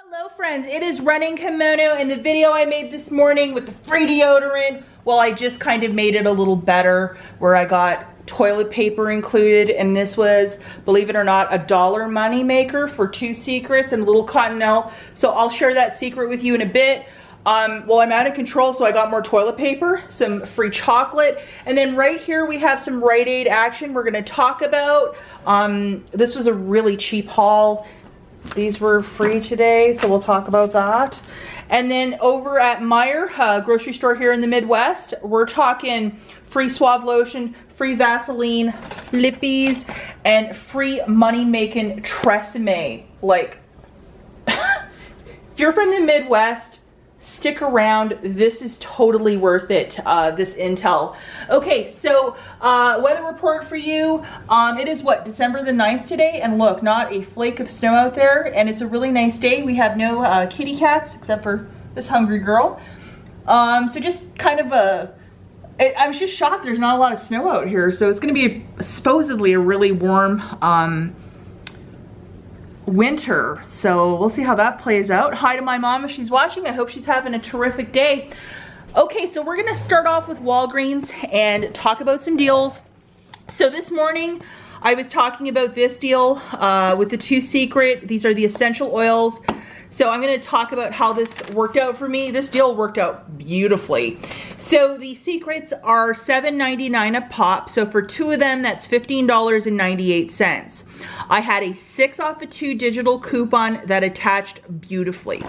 Hello friends, it is Running Kimono, and the video I made this morning with the free deodorant, well, I just kind of made it a little better where I got toilet paper included, and this was, believe it or not, $1 money maker for 2 secrets and a little cottonelle. So I'll share that secret with you in a bit. Well, I'm out of control, so I got more toilet paper, some free chocolate, and then right here we have some Rite Aid action we're gonna talk about. This was a really cheap haul. These were free today, so we'll talk about that. And then over at Meijer, grocery store here in the Midwest, we're talking free Suave lotion, free Vaseline, lippies, and free money-making Tresemme. Like, if you're from the Midwest, stick around. This is totally worth it, this intel. Okay, so weather report for you. It is what, December the 9th today, and look, not a flake of snow out there, and it's a really nice day. We have no kitty cats except for this hungry girl. So just kind of I was just shocked there's not a lot of snow out here, so it's gonna be supposedly a really warm winter, so we'll see how that plays out. Hi to my mom if she's watching. I hope she's having a terrific day. Okay, so we're gonna start off with Walgreens and talk about some deals. So this morning I was talking about this deal with the 2 secret. These are the essential oils. So I'm gonna talk about how this worked out for me. This deal worked out beautifully. So the secrets are $7.99 a pop. So for 2 of them, that's $15.98. I had a 6 off of 2 digital coupon that attached beautifully.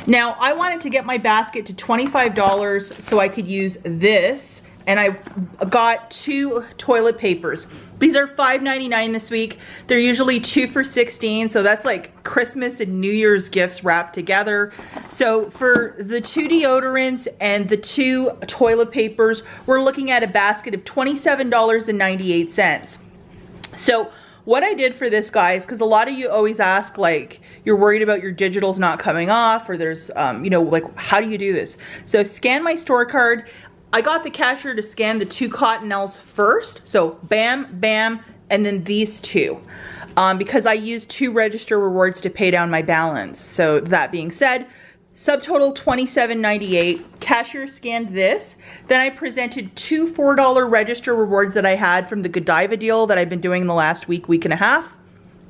Now I wanted to get my basket to $25 so I could use this, and I got 2 toilet papers. These are $5.99 this week. They're usually 2 for $16, so that's like Christmas and New Year's gifts wrapped together. So for the 2 deodorants and the 2 toilet papers, we're looking at a basket of $27.98. So what I did for this, guys, because a lot of you always ask, like, you're worried about your digitals not coming off, or there's, you know, like, how do you do this? So scan my store card. I got the cashier to scan the 2 cottonelles first. So bam, bam, and then these 2. Because I used 2 register rewards to pay down my balance. So that being said, subtotal $27.98. Cashier scanned this. Then I presented 2 $4 register rewards that I had from the Godiva deal that I've been doing the last week, week and a half.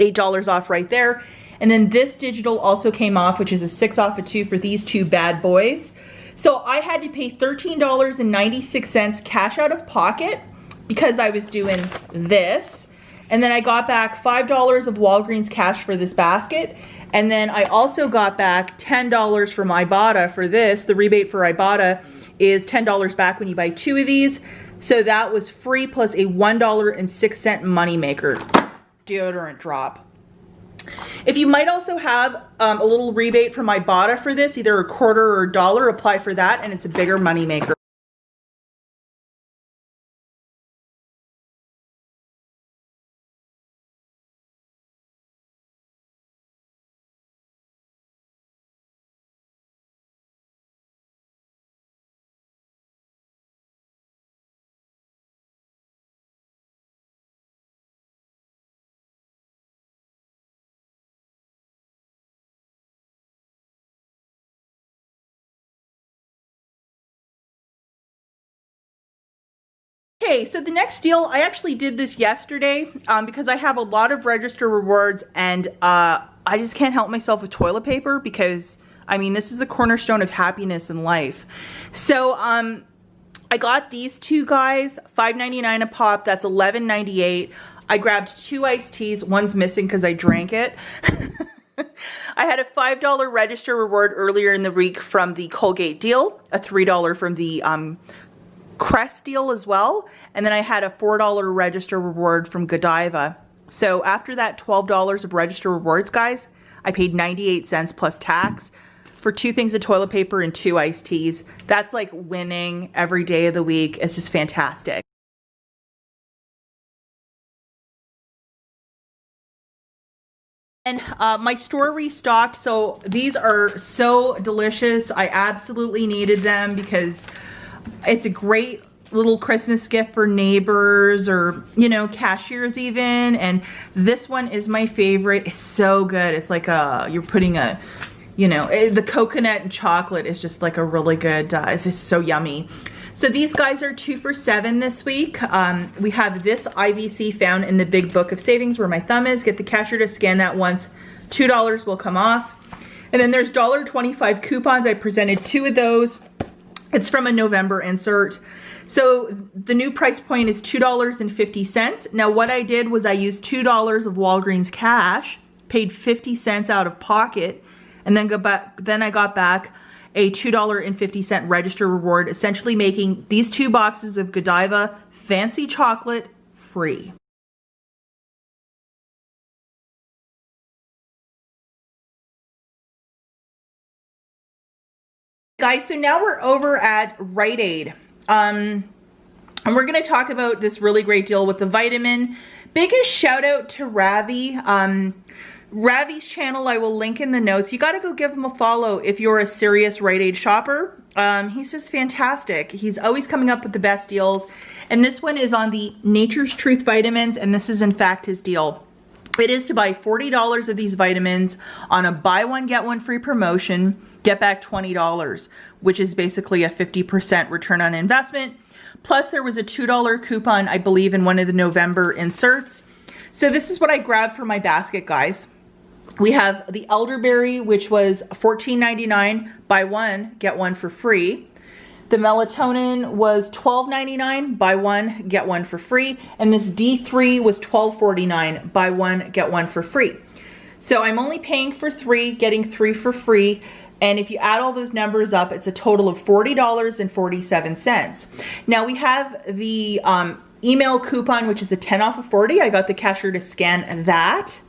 $8 off right there. And then this digital also came off, which is a 6 off of 2 for these 2 bad boys. So I had to pay $13.96 cash out of pocket because I was doing this. And then I got back $5 of Walgreens cash for this basket. And then I also got back $10 from IBOTTA for this. The rebate for IBOTTA is $10 back when you buy 2 of these. So that was free plus a $1.06 moneymaker deodorant drop. If you might also have a little rebate from IBOTTA for this, either a quarter or $1, apply for that, and it's a bigger money maker. Okay, so the next deal, I actually did this yesterday because I have a lot of register rewards, and I just can't help myself with toilet paper because, I mean, this is the cornerstone of happiness in life. So I got these 2 guys, $5.99 a pop, that's $11.98. I grabbed 2 iced teas, one's missing because I drank it. I had a $5 register reward earlier in the week from the Colgate deal, a $3 from the Crest deal as well, and then I had a $4 register reward from Godiva. So after that $12 of register rewards, guys, I paid 98 cents plus tax for 2 things of toilet paper and 2 iced teas. That's like winning every day of the week. It's just fantastic. And my store restocked, so these are so delicious. I absolutely needed them because it's a great little Christmas gift for neighbors or, you know, cashiers even. And this one is my favorite. It's so good. It's like you're putting a you know, the coconut and chocolate is just like a really good, it's just so yummy. So these guys are 2 for $7 this week. We have this IVC found in the big book of savings where my thumb is. Get the cashier to scan that once. $2 will come off. And then there's $1.25 coupons. I presented 2 of those. It's from a November insert. So the new price point is $2.50. Now what I did was I used $2 of Walgreens cash, paid 50 cents out of pocket, and then I got back a $2.50 register reward, essentially making these 2 boxes of Godiva fancy chocolate free. Guys, so now we're over at Rite Aid. And we're gonna talk about this really great deal with the vitamin. Biggest shout out to Ravi. Ravi's channel I will link in the notes. You gotta go give him a follow if you're a serious Rite Aid shopper. He's just fantastic. He's always coming up with the best deals. And this one is on the Nature's Truth vitamins, and this is in fact his deal. It is to buy $40 of these vitamins on a buy one, get one free promotion, get back $20, which is basically a 50% return on investment. Plus there was a $2 coupon, I believe, in one of the November inserts. So this is what I grabbed for my basket, guys. We have the elderberry, which was $14.99, buy one, get one for free. The melatonin was $12.99, buy one, get one for free. And this D3 was $12.49, buy one, get one for free. So I'm only paying for 3, getting 3 for free. And if you add all those numbers up, it's a total of $40.47. Now we have the email coupon, which is a 10 off of 40. I got the cashier to scan that.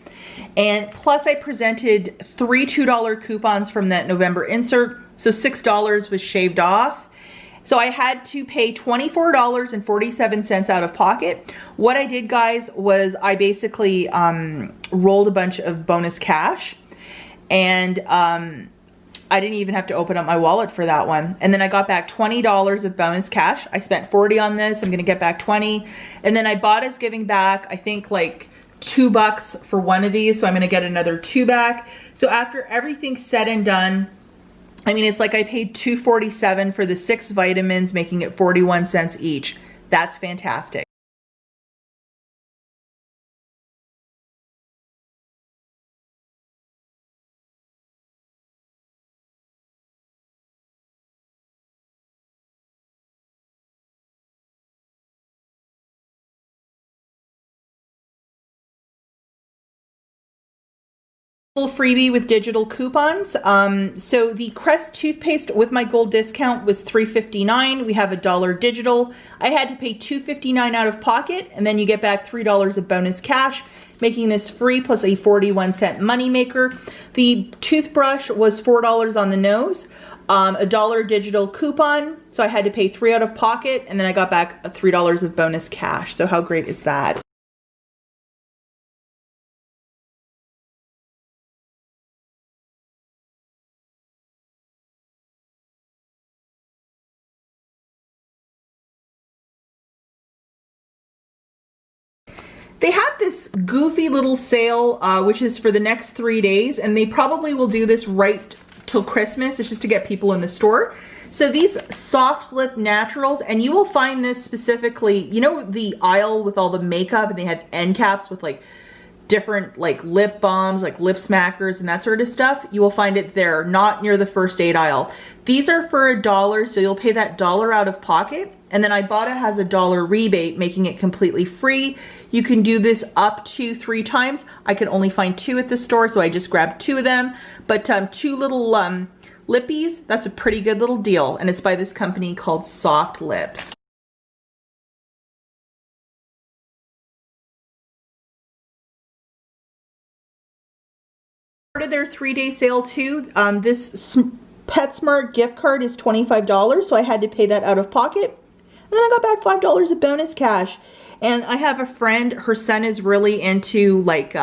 And plus I presented 3 $2 coupons from that November insert. So $6 was shaved off. So I had to pay $24.47 out of pocket. What I did, guys, was I basically rolled a bunch of bonus cash, and I didn't even have to open up my wallet for that one. And then I got back $20 of bonus cash. I spent $40 on this. I'm gonna get back 20. And then IBOTTA's giving back, I think, like $2 for one of these. So I'm gonna get another 2 back. So after everything's said and done, I mean, it's like I paid $2.47 for the 6 vitamins, making it 41 cents each. That's fantastic. Freebie with digital coupons. So the Crest toothpaste with my gold discount was $3.59. We have $1 digital. I had to pay $2.59 out of pocket, and then you get back $3 of bonus cash, making this free plus a 41-cent money maker. The toothbrush was $4 on the nose. $1 digital coupon, so I had to pay $3 out of pocket, and then I got back $3 of bonus cash. So how great is that? They have this goofy little sale, which is for the next 3 days, and they probably will do this right till Christmas. It's just to get people in the store. So these soft lip naturals, and you will find this specifically, you know, the aisle with all the makeup, and they have end caps with like different like lip balms, like lip smackers and that sort of stuff. You will find it there, not near the first aid aisle. These are for $1, so you'll pay that $1 out of pocket, and then IBOTTA has a $1 rebate, making it completely free. You can do this up to 3 times. I could only find 2 at the store, so I just grabbed 2 of them. But 2 little lippies, that's a pretty good little deal, and it's by this company called Soft Lips. Part of their 3-day sale too. This PetSmart gift card is $25, so I had to pay that out of pocket. And then I got back $5 of bonus cash. And I have a friend, her son is really into like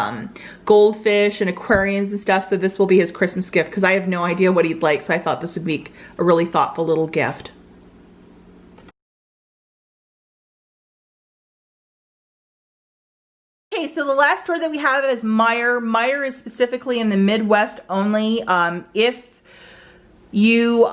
goldfish and aquariums and stuff, so this will be his Christmas gift because I have no idea what he'd like, so I thought this would be a really thoughtful little gift. Okay, so so the last store that we have is Meijer. Meijer is specifically in the Midwest only. If you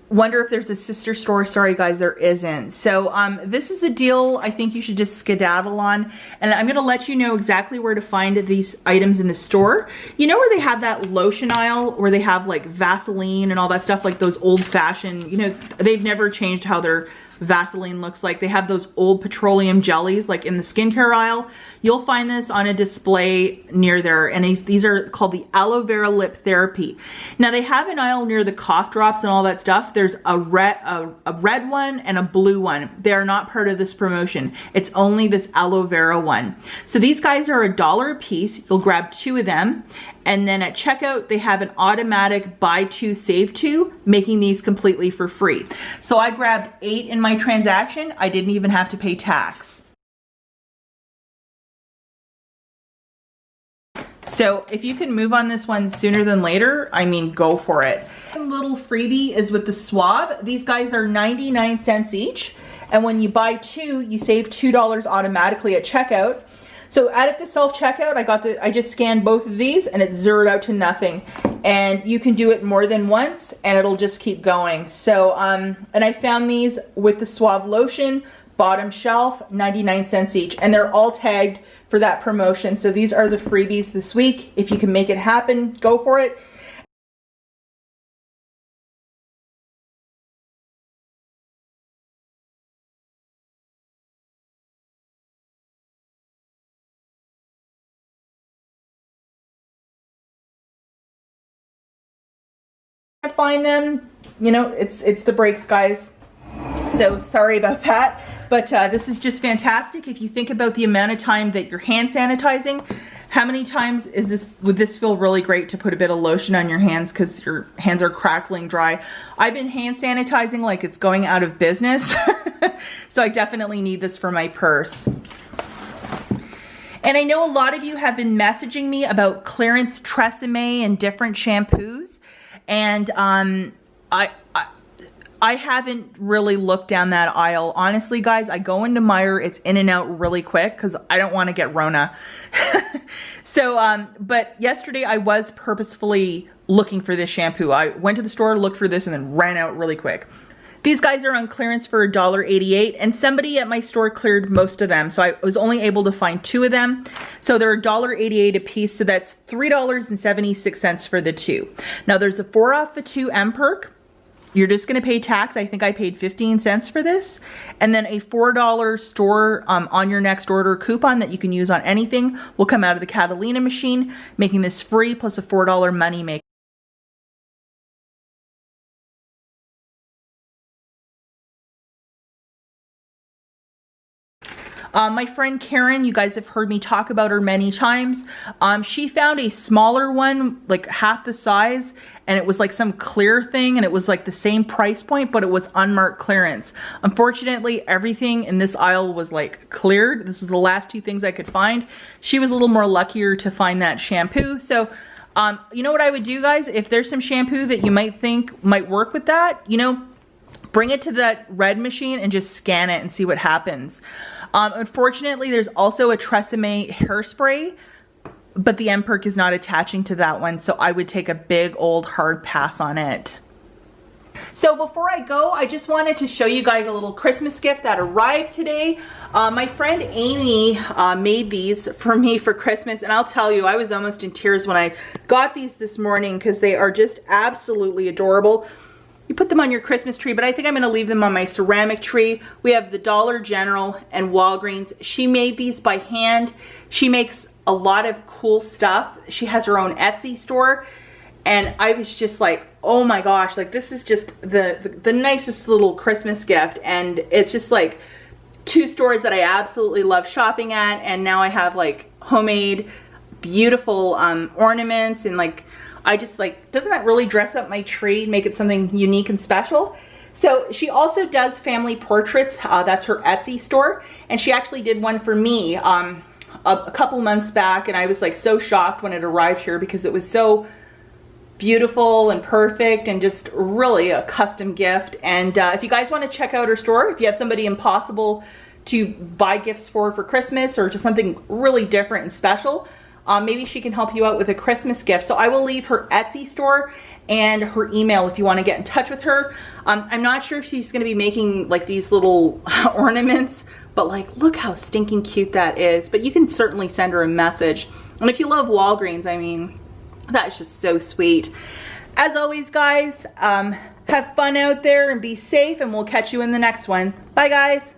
wonder if there's a sister store, sorry guys, there isn't. So this is a deal I think you should just skedaddle on, and I'm gonna let you know exactly where to find these items in the store. You know where they have that lotion aisle where they have like Vaseline and all that stuff, like those old-fashioned, you know, they've never changed how their Vaseline looks like. They have those old petroleum jellies like in the skincare aisle. You'll find this on a display near there, and these are called the aloe vera lip therapy. Now they have an aisle near the cough drops and all that stuff. There's a red one and a blue one. They are not part of this promotion. It's only this aloe vera one. So these guys are $1 a piece. You'll grab 2 of them. And then at checkout, they have an automatic buy 2, save 2, making these completely for free. So I grabbed 8 in my transaction. I didn't even have to pay tax. So if you can move on this one sooner than later, I mean, go for it. A little freebie is with the swab. These guys are 99 cents each. And when you buy 2, you save $2 automatically at checkout. So at the self-checkout, I just scanned both of these and it zeroed out to nothing. And you can do it more than once and it'll just keep going. So, and I found these with the Suave lotion, bottom shelf, 99 cents each. And they're all tagged for that promotion. So these are the freebies this week. If you can make it happen, go for it. Find them, you know, it's the breaks, guys, so sorry about that, but this is just fantastic. If you think about the amount of time that you're hand sanitizing, how many times would this feel really great to put a bit of lotion on your hands because your hands are crackling dry? I've been hand sanitizing like it's going out of business. So I definitely need this for my purse. And I know a lot of you have been messaging me about clearance Tresemme and different shampoos. And I haven't really looked down that aisle. Honestly, guys, I go into Meijer, it's in and out really quick because I don't want to get Rona. So, but yesterday I was purposefully looking for this shampoo. I went to the store, looked for this, and then ran out really quick. These guys are on clearance for $1.88, and somebody at my store cleared most of them, so I was only able to find 2 of them. So they're $1.88 a piece, so that's $3.76 for the 2. Now there's a 4 off a 2 M perk. You're just gonna pay tax. I think I paid 15 cents for this. And then a $4 store on your next order coupon that you can use on anything will come out of the Catalina machine, making this free plus a $4 money maker. My friend Karen, you guys have heard me talk about her many times. She found a smaller one, like half the size, and it was like some clear thing, and it was like the same price point, but it was unmarked clearance. Unfortunately, everything in this aisle was like cleared. This was the last 2 things I could find. She was a little more luckier to find that shampoo. So, you know what I would do, guys? If there's some shampoo that you might think might work with that, you know, bring it to that red machine and just scan it and see what happens. Unfortunately, there's also a Tresemme hairspray, but the M perk is not attaching to that one, so I would take a big old hard pass on it. So before I go, I just wanted to show you guys a little Christmas gift that arrived today. My friend Amy made these for me for Christmas, and I'll tell you, I was almost in tears when I got these this morning because they are just absolutely adorable. You put them on your Christmas tree, but I think I'm gonna leave them on my ceramic tree. We have the Dollar General and Walgreens. She made these by hand. She makes a lot of cool stuff. She has her own Etsy store, and I was just like, oh my gosh, like this is just the nicest little Christmas gift. And it's just like 2 stores that I absolutely love shopping at, and now I have like homemade, beautiful ornaments, and like, I just like, doesn't that really dress up my tree, make it something unique and special? So she also does family portraits. That's her Etsy store. And she actually did one for me a couple months back. And I was like so shocked when it arrived here because it was so beautiful and perfect and just really a custom gift. And if you guys want to check out her store, if you have somebody impossible to buy gifts for Christmas, or just something really different and special, maybe she can help you out with a Christmas gift. So I will leave her Etsy store and her email if you want to get in touch with her. I'm not sure if she's going to be making like these little ornaments, but like, look how stinking cute that is. But you can certainly send her a message. And if you love Walgreens, I mean, that's just so sweet. As always, guys, have fun out there and be safe, and we'll catch you in the next one. Bye, guys.